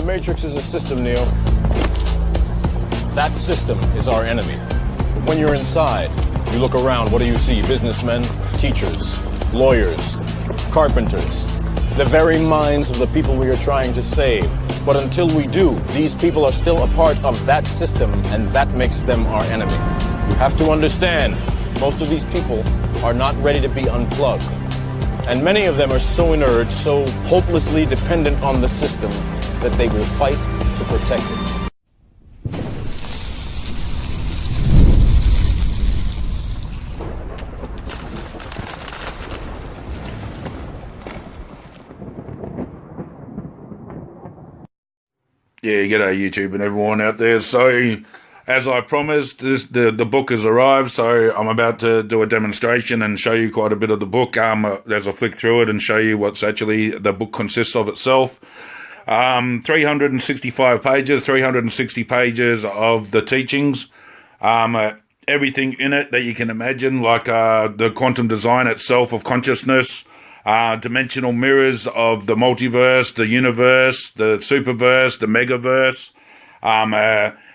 Matrix is a system, Neo. That system is our enemy. But when you're inside, you look around, what do you see? Businessmen, teachers, lawyers, carpenters, the very minds of the people we are trying to save. But until we do, these people are still a part of that system, and that makes them our enemy. You have to understand, most of these people are not ready to be unplugged. And many of them are so inert, so hopelessly dependent on the system, that they will fight to protect it. Yeah, g'day YouTube and everyone out there. So, as I promised, the book has arrived, so I'm about to do a demonstration and show you quite a bit of the book as I flick through it and show you what's actually the book consists of itself. 365 pages, 360 pages of the teachings. Everything in it that you can imagine, like the quantum design itself of consciousness, dimensional mirrors of the multiverse, the universe, the superverse, the megaverse,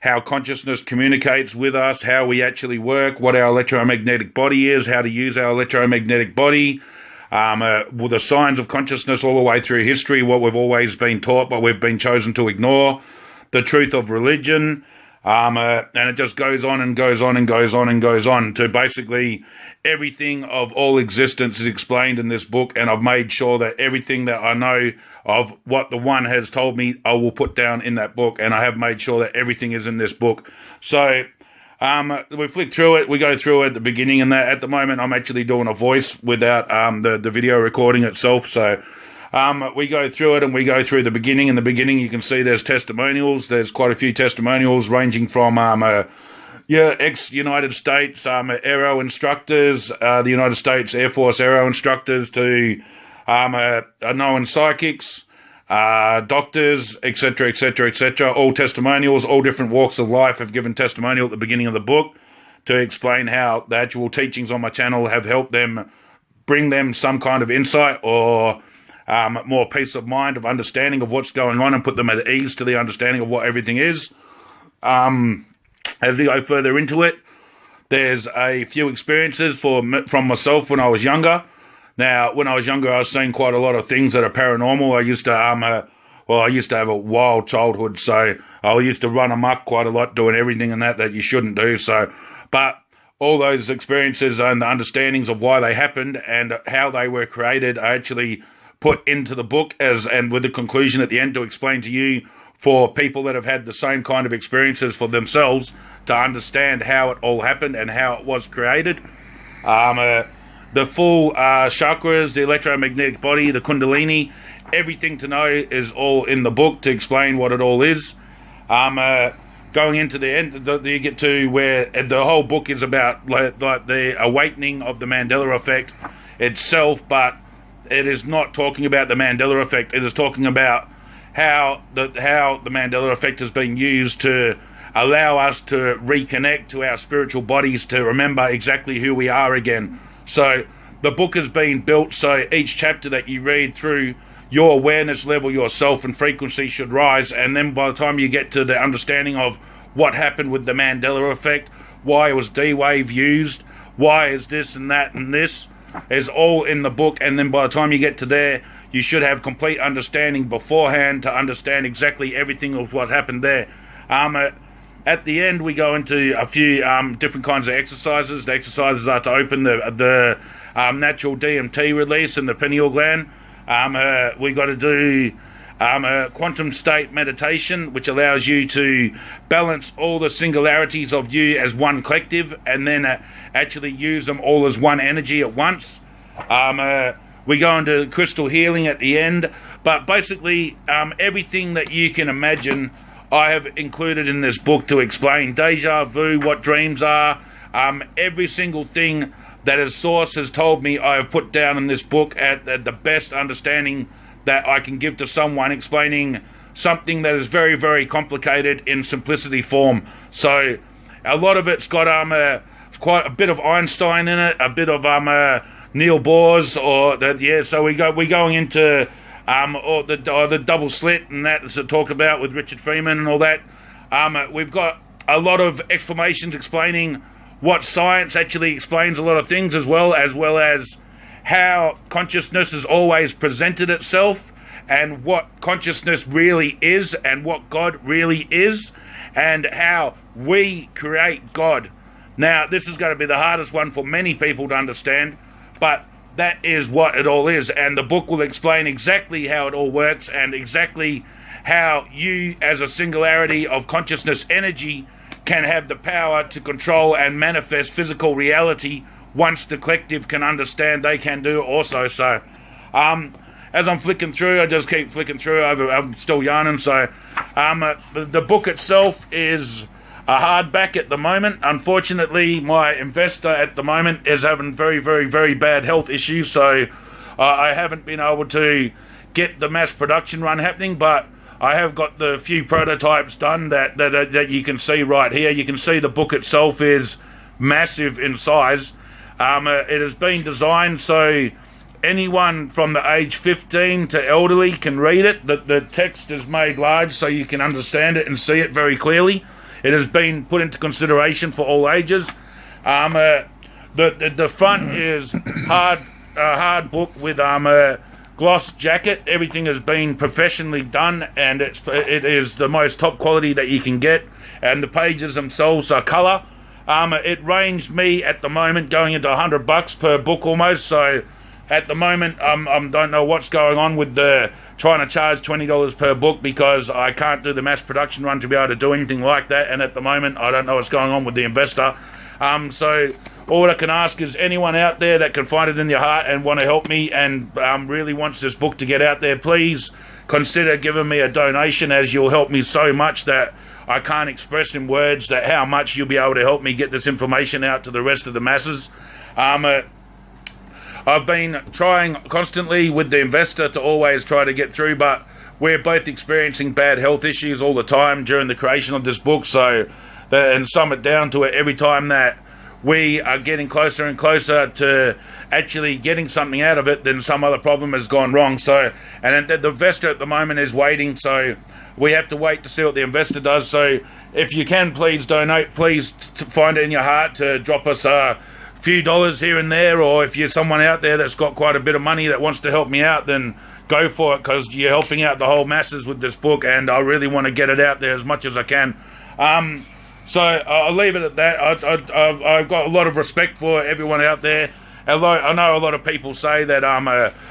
how consciousness communicates with us, how we actually work, what our electromagnetic body is, how to use our electromagnetic body, with the signs of consciousness all the way through history, what we've always been taught but we've been chosen to ignore, the truth of religion, and it just goes on and goes on and goes on and goes on to basically everything of all existence is explained in this book, and I've made sure that everything that I know of what the One has told me, I will put down in that book, and I have made sure that everything is in this book. So, we flick through it, we go through it at the beginning, and that at the moment I'm actually doing a voice without the video recording itself, so we go through it and we go through the beginning. In the beginning you can see there's testimonials, there's quite a few testimonials ranging from ex-United States aero instructors, the United States Air Force aero instructors to known psychics, doctors, etc., etc., etc. All testimonials, all different walks of life have given testimonial at the beginning of the book to explain how the actual teachings on my channel have helped them, bring them some kind of insight or more peace of mind of understanding of what's going on and put them at ease to the understanding of what everything is. As we go further into it, there's a few experiences from myself when I was younger. Now, when I was younger, I was seeing quite a lot of things that are paranormal. I used to have a wild childhood, so I used to run amok quite a lot, doing everything and that you shouldn't do. So, but all those experiences and the understandings of why they happened and how they were created are actually put into the book and with the conclusion at the end to explain to you, for people that have had the same kind of experiences for themselves, to understand how it all happened and how it was created. The full chakras, the electromagnetic body, the kundalini, everything to know is all in the book to explain what it all is. Going into the end, you get to where the whole book is about like the awakening of the Mandela Effect itself, but it is not talking about the Mandela Effect. It is talking about how the Mandela Effect has been used to allow us to reconnect to our spiritual bodies, to remember exactly who we are again. So the book has been built so each chapter that you read through, your awareness level, your self and frequency should rise, and then by the time you get to the understanding of what happened with the Mandela Effect, why was D-Wave used, why is this and that and this, is all in the book, and then by the time you get to there, you should have complete understanding beforehand to understand exactly everything of what happened there. At the end, we go into a few different kinds of exercises. The exercises are to open the natural DMT release in the pineal gland. We got to do a quantum state meditation, which allows you to balance all the singularities of you as one collective and then actually use them all as one energy at once. We go into crystal healing at the end, but basically everything that you can imagine I have included in this book to explain deja vu, what dreams are, every single thing that a source has told me I have put down in this book at the best understanding that I can give to someone, explaining something that is very, very complicated in simplicity form. So a lot of it's got quite a bit of Einstein in it, a bit of Neil Bohr's, or that. Yeah, so we're going into or the double slit and that's to talk about with Richard Freeman and all that. We've got a lot of explanations explaining what science actually explains a lot of things, as well as how consciousness has always presented itself, and what consciousness really is, and what God really is, and how we create God. Now, this is going to be the hardest one for many people to understand, but that is what it all is, and the book will explain exactly how it all works, and exactly how you, as a singularity of consciousness energy, can have the power to control and manifest physical reality once the collective can understand they can do it also. So, as I'm flicking through, I just keep flicking through. I'm still yarning. So, the book itself is a hardback at the moment. Unfortunately, my investor at the moment is having very, very, very bad health issues. So, I haven't been able to get the mass production run happening, but I have got the few prototypes done that you can see right here. You can see the book itself is massive in size. It has been designed so anyone from the age 15 to elderly can read it. The text is made large so you can understand it and see it very clearly. It has been put into consideration for all ages. The front is hard book with gloss jacket. Everything has been professionally done, and it is the most top quality that you can get, and the pages themselves are colour. It ranged me at the moment going into $100 per book almost, so at the moment I don't know what's going on with the trying to charge $20 per book, because I can't do the mass production run to be able to do anything like that, and at the moment I don't know what's going on with the investor. So all I can ask is anyone out there that can find it in your heart and want to help me and really wants this book to get out there, please consider giving me a donation, as you'll help me so much that I can't express in words that how much you'll be able to help me get this information out to the rest of the masses. I've been trying constantly with the investor to always try to get through, but we're both experiencing bad health issues all the time during the creation of this book, and sum it down to it, every time that we are getting closer and closer to actually getting something out of it, then some other problem has gone wrong. So, and the investor at the moment is waiting, so we have to wait to see what the investor does. So if you can, please donate. Please find it in your heart to drop us a few dollars here and there, or if you're someone out there that's got quite a bit of money that wants to help me out, then go for it, because you're helping out the whole masses with this book, and I really want to get it out there as much as I can. So I'll leave it at that. I've got a lot of respect for everyone out there. I know a lot of people say that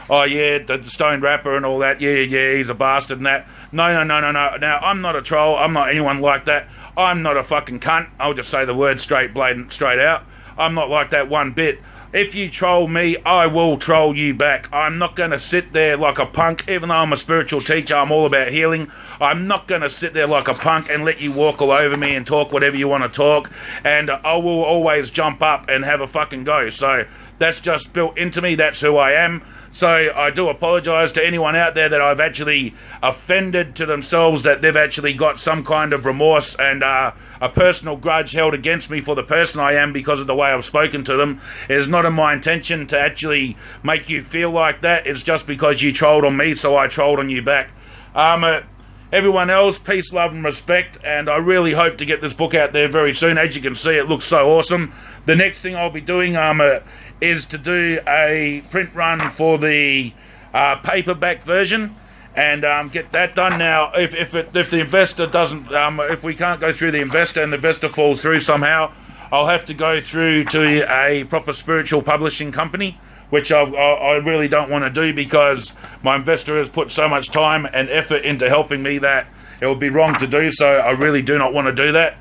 oh yeah, the Stone Rapper and all that. Yeah, he's a bastard and that. No. Now I'm not a troll. I'm not anyone like that. I'm not a fucking cunt. I'll just say the word straight out. I'm not like that one bit. If you troll me, I will troll you back. I'm not going to sit there like a punk, even though I'm a spiritual teacher, I'm all about healing. I'm not going to sit there like a punk and let you walk all over me and talk whatever you want to talk. And I will always jump up and have a fucking go. So that's just built into me. That's who I am. So I do apologise to anyone out there that I've actually offended to themselves, that they've actually got some kind of remorse and a personal grudge held against me for the person I am because of the way I've spoken to them. It is not in my intention to actually make you feel like that. It's just because you trolled on me, so I trolled on you back. Everyone else, peace, love and respect, and I really hope to get this book out there very soon. As you can see, it looks so awesome. The next thing I'll be doing is to do a print run for the paperback version and get that done. Now, if the investor doesn't, if we can't go through the investor and the investor falls through somehow, I'll have to go through to a proper spiritual publishing company, which I really don't want to do, because my investor has put so much time and effort into helping me that it would be wrong to do so. I really do not want to do that.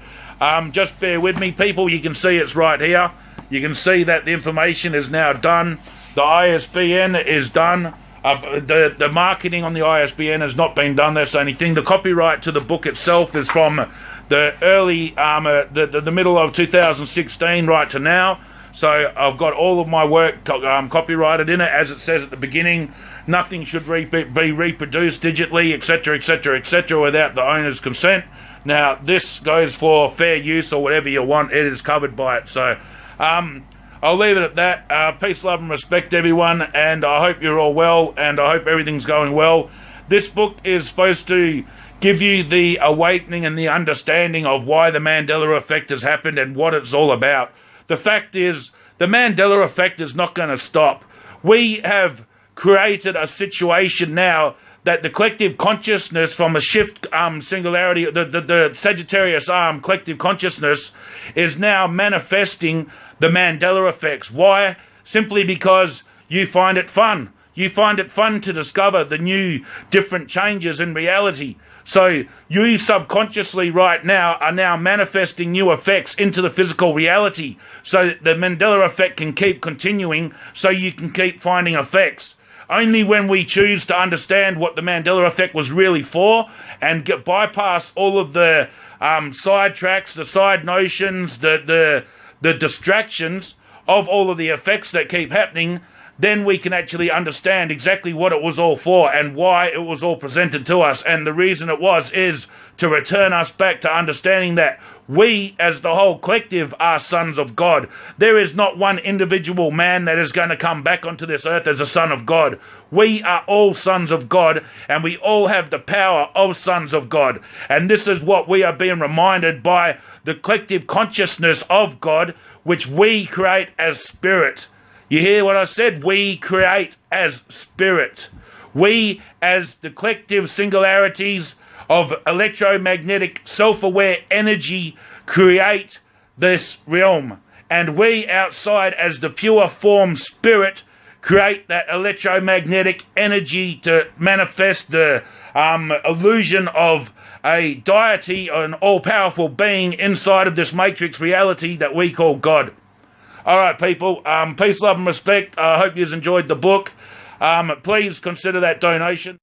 Just bear with me, people. You can see it's right here. You can see that the information is now done. The ISBN is done. The marketing on the ISBN has not been done. That's the only thing. The copyright to the book itself is from the early, the middle of 2016 right to now. So I've got all of my work copyrighted in it, as it says at the beginning. Nothing should be reproduced digitally, etc., etc., etc., without the owner's consent. Now, this goes for fair use or whatever you want. It is covered by it. So I I'll leave it at that. Peace, love, and respect, everyone. And I hope you're all well, and I hope everything's going well. This book is supposed to give you the awakening and the understanding of why the Mandela Effect has happened and what it's all about. The fact is, the Mandela Effect is not going to stop. We have created a situation now that the collective consciousness from a shift singularity, the Sagittarius collective consciousness is now manifesting the Mandela effects. Why? Simply because you find it fun. You find it fun to discover the new different changes in reality. So you subconsciously right now are now manifesting new effects into the physical reality. So the Mandela effect can keep continuing, so you can keep finding effects. Only when we choose to understand what the Mandela effect was really for and bypass all of the sidetracks, the side notions, the distractions of all of the effects that keep happening, then we can actually understand exactly what it was all for and why it was all presented to us. And the reason it was is to return us back to understanding that we, as the whole collective, are sons of God. There is not one individual man that is going to come back onto this earth as a son of God. We are all sons of God, and we all have the power of sons of God. And this is what we are being reminded by the collective consciousness of God, which we create as spirit. You hear what I said? We create as spirit. We, as the collective singularities of electromagnetic self-aware energy, create this realm. And we, outside, as the pure form spirit, create that electromagnetic energy to manifest the illusion of a deity, an all-powerful being inside of this matrix reality that we call God. All right, people, peace, love, and respect. I hope you've enjoyed the book. Please consider that donation.